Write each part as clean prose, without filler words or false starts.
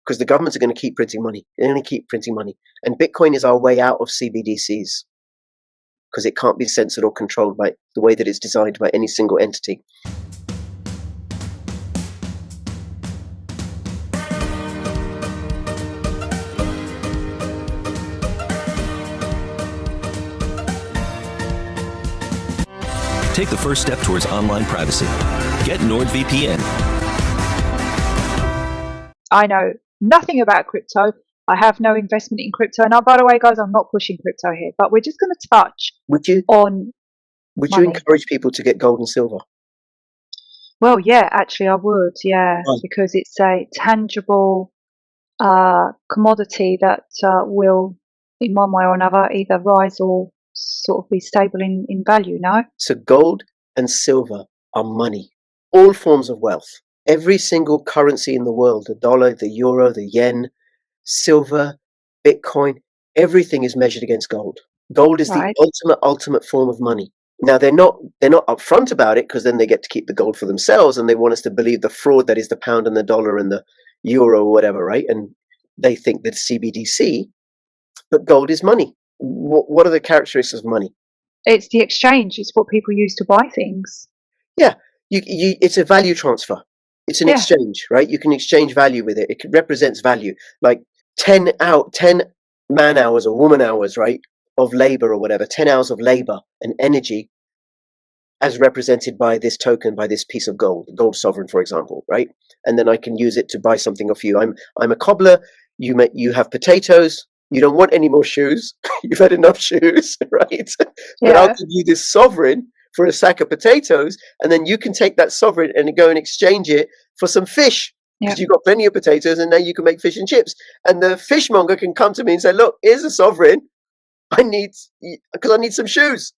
because the governments are going to keep printing money. They're going to keep printing money. And Bitcoin is our way out of CBDCs because it can't be censored or controlled by the way that it's designed by any single entity. Take the first step towards online privacy. Get NordVPN. I know nothing about crypto. I have no investment in crypto. And by the way, guys, I'm not pushing crypto here, but we're just going to touch on Would money. you encourage people to get gold and silver? Well, yeah, actually I would, yeah, because it's a tangible commodity that will, in one way or another, either rise or sort of be stable in value, no? So gold and silver are money, all forms of wealth. Every single currency in the world, the dollar, the euro, the yen, silver, Bitcoin, everything is measured against gold. Gold is the ultimate form of money. Now they're not upfront about it because then they get to keep the gold for themselves and they want us to believe the fraud that is the pound and the dollar and the euro or whatever, right? And they think that CBDC, but gold is money. What are the characteristics of money? It's the exchange. It's what people use to buy things. Yeah, it's a value transfer. It's an exchange, right? You can exchange value with it. It represents value, like 10 man hours or woman hours, right, of labor or whatever. 10 hours of labor and energy, as represented by this token, by this piece of gold sovereign, for example, right? And then I can use it to buy something off you. I'm a cobbler. You have potatoes. You don't want any more shoes. You've had enough shoes, right? But I'll give you this sovereign for a sack of potatoes, and then you can take that sovereign and go and exchange it for some fish because you've got plenty of potatoes, and now you can make fish and chips. And the fishmonger can come to me and say, "Look, here's a sovereign. I need some shoes."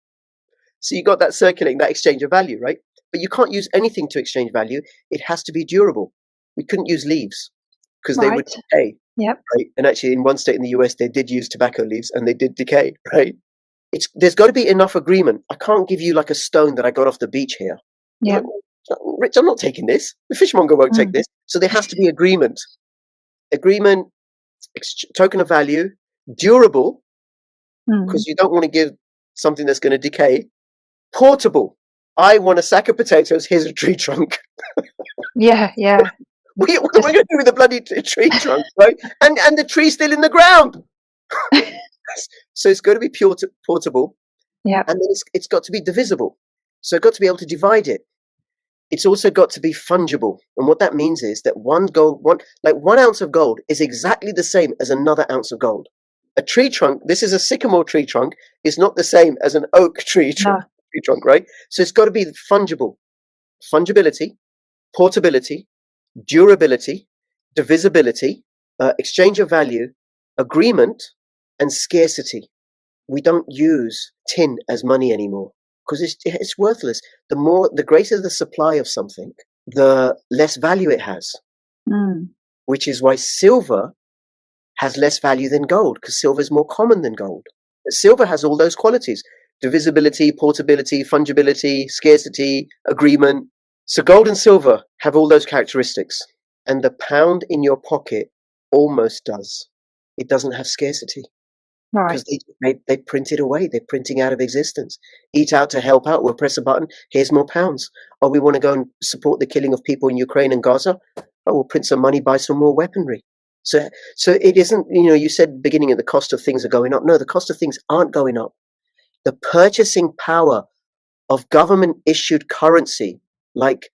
So you got that circulating, that exchange of value, right? But you can't use anything to exchange value. It has to be durable. We couldn't use leaves because they would decay. Yep. Right. And actually, in one state in the US, they did use tobacco leaves and they did decay. Right. There's got to be enough agreement. I can't give you like a stone that I got off the beach here. Yeah. Rich, I'm not taking this. The fishmonger won't take this. So there has to be agreement. Agreement, token of value, durable, because you don't want to give something that's going to decay. Portable. I want a sack of potatoes. Here's a tree trunk. Yeah. What am I going to do with the bloody tree trunk, right? And the tree's still in the ground. So it's got to be portable. Yeah. And then it's got to be divisible. So it's got to be able to divide it. It's also got to be fungible. And what that means is that one ounce of gold is exactly the same as another ounce of gold. A tree trunk, this is a sycamore tree trunk, is not the same as an oak tree trunk, right? So it's got to be fungible. Fungibility, portability, durability, divisibility, exchange of value, agreement, and scarcity. We don't use tin as money anymore because it's worthless. The greater the supply of something, the less value it has. Which is why silver has less value than gold, because silver is more common than gold. Silver has all those qualities: divisibility, portability, fungibility, scarcity, agreement. So gold and silver have all those characteristics, and the pound in your pocket almost does. It doesn't have scarcity. Right. Because they print it away. They're printing out of existence. Eat out to help out. We'll press a button. Here's more pounds. Oh, we want to go and support the killing of people in Ukraine and Gaza. Oh, we'll print some money, buy some more weaponry. So it isn't, you said at the beginning of the cost of things are going up. No, the cost of things aren't going up. The purchasing power of government issued currency, like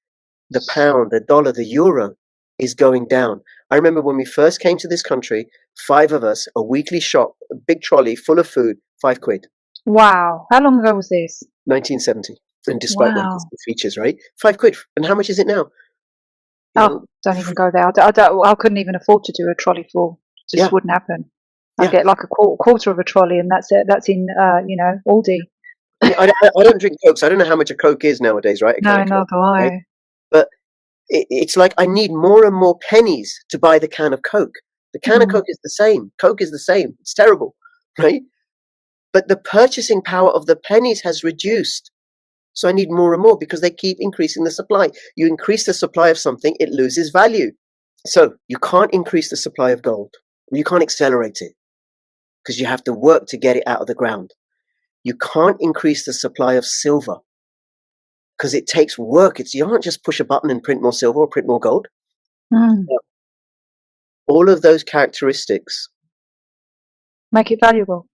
the pound, the dollar, the euro, is going down. I remember when we first came to this country, 5 of us, a weekly shop, a big trolley full of food, £5. Wow. How long ago was this? 1970. And despite the features, right? £5. And how much is it now? Don't even go there. I couldn't even afford to do a trolley full. It just wouldn't happen. I get like a quarter of a trolley, and that's it. That's in, Aldi. I don't drink Coke, so I don't know how much a Coke is nowadays, right? No, not do I. Right? But it's like I need more and more pennies to buy the can of Coke. The can of Coke is the same. Coke is the same. It's terrible, right? But the purchasing power of the pennies has reduced. So I need more and more because they keep increasing the supply. You increase the supply of something, it loses value. So you can't increase the supply of gold. You can't accelerate it because you have to work to get it out of the ground. You can't increase the supply of silver because it takes work. You can't just push a button and print more silver or print more gold. Mm. All of those characteristics Make it valuable.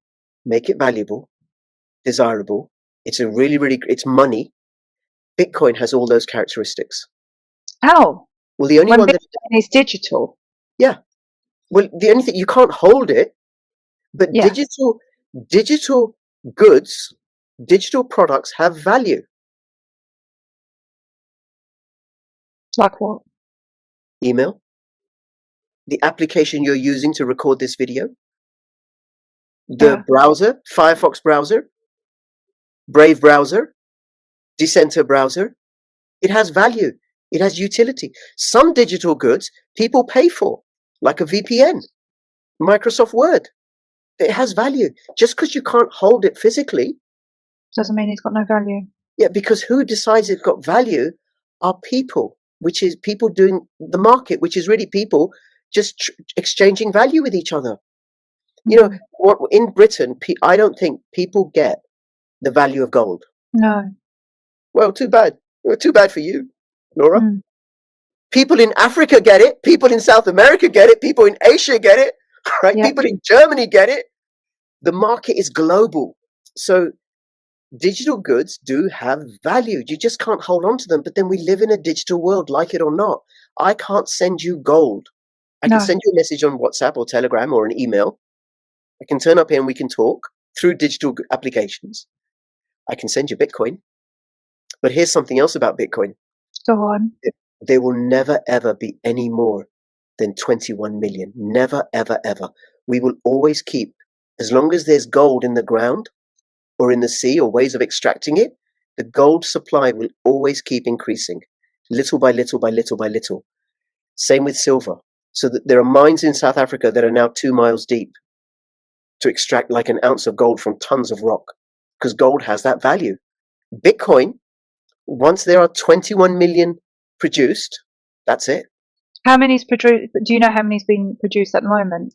Make it valuable, desirable. It's it's money. Bitcoin has all those characteristics. How? Well, the only when one that Bitcoin is digital. Yeah. Well, the only thing, you can't hold it, but Yeah. digital goods, digital products have value. Like what? Email, the application you're using to record this video, the browser, Firefox browser, Brave browser, Dissenter browser. It has value. It has utility. Some digital goods people pay for, like a VPN, Microsoft Word. It has value. Just because you can't hold it physically doesn't mean it's got no value. Yeah, because who decides it's got value are people, which is people doing the market, which is really people just exchanging value with each other. You know, in Britain, I don't think people get the value of gold. No. Well, too bad. Too bad for you, Laura. People in Africa get it. People in South America get it. People in Asia get it. Right? Yep. People in Germany get it. The market is global. So digital goods do have value. You just can't hold on to them. But then we live in a digital world, like it or not. I can't send you gold. I can send you a message on WhatsApp or Telegram or an email. I can turn up here and we can talk through digital applications. I can send you Bitcoin. But here's something else about Bitcoin. Go on. There will never, ever be any more than 21 million. Never, ever, ever. We will always keep, as long as there's gold in the ground or in the sea or ways of extracting it, the gold supply will always keep increasing, little by little by little by little. Same with silver. So that there are mines in South Africa that are now 2 miles deep to extract like an ounce of gold from tons of rock, because gold has that value. Bitcoin, once there are 21 million produced, that's it. How many's produced? Do you know how many's been produced at the moment?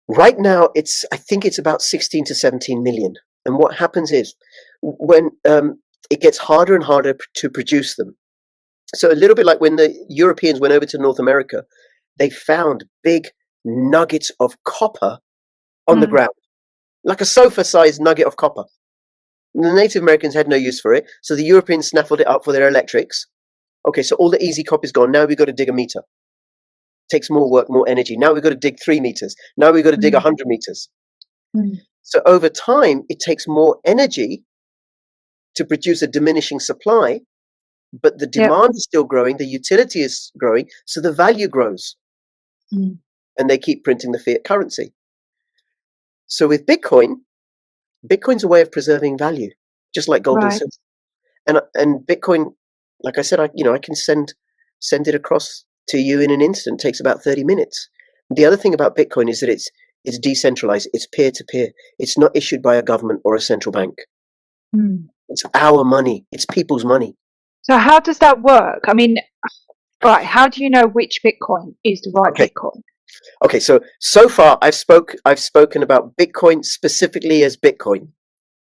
Right now, I think it's about 16 to 17 million. And what happens is when it gets harder and harder to produce them. So a little bit like when the Europeans went over to North America, they found big nuggets of copper on the ground, like a sofa-sized nugget of copper. And the Native Americans had no use for it, so the Europeans snaffled it up for their electrics. Okay, so all the easy copper's gone. Now we've got to dig a meter. Takes more work, more energy. Now we've got to dig 3 meters. Now we've got to dig 100 meters. So over time, it takes more energy to produce a diminishing supply, but the demand is still growing, the utility is growing, so the value grows. And they keep printing the fiat currency. So with Bitcoin, Bitcoin's a way of preserving value, just like gold and silver. And Bitcoin, like I said, I can send it across to you in an instant. It takes about 30 minutes. The other thing about Bitcoin is that it's decentralized. It's peer-to-peer. It's not issued by a government or a central bank. It's our money. It's people's money. So how does that work? I mean, right, how do you know which Bitcoin is the right Bitcoin? Okay, so far I've spoken about Bitcoin specifically as Bitcoin.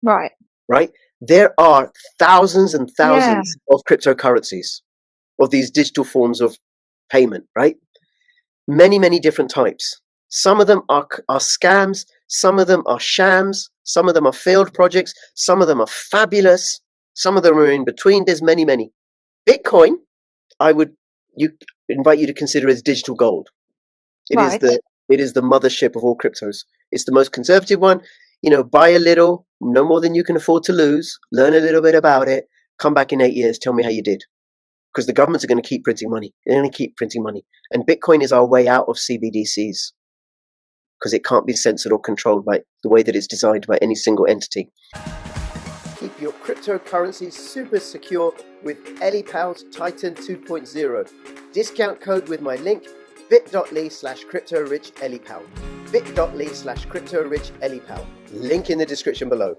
Right. Right? There are thousands and thousands of cryptocurrencies, of these digital forms of payment, right? Many, many different types. Some of them are scams, some of them are shams, some of them are failed projects, some of them are fabulous, some of them are in between. There's many, many. Bitcoin, I would invite you to consider as digital gold. It is the mothership of all cryptos. It's the most conservative one. Buy a little, no more than you can afford to lose, learn a little bit about it, come back in 8 years, tell me how you did. Because the governments are going to keep printing money. They're going to keep printing money. And Bitcoin is our way out of CBDCs, because it can't be censored or controlled by the way that it's designed by any single entity. Keep your cryptocurrencies super secure with EliPal's Titan 2.0. Discount code with my link, bit.ly/CryptoRichEliPal. bit.ly/CryptoRichEliPal. Link in the description below.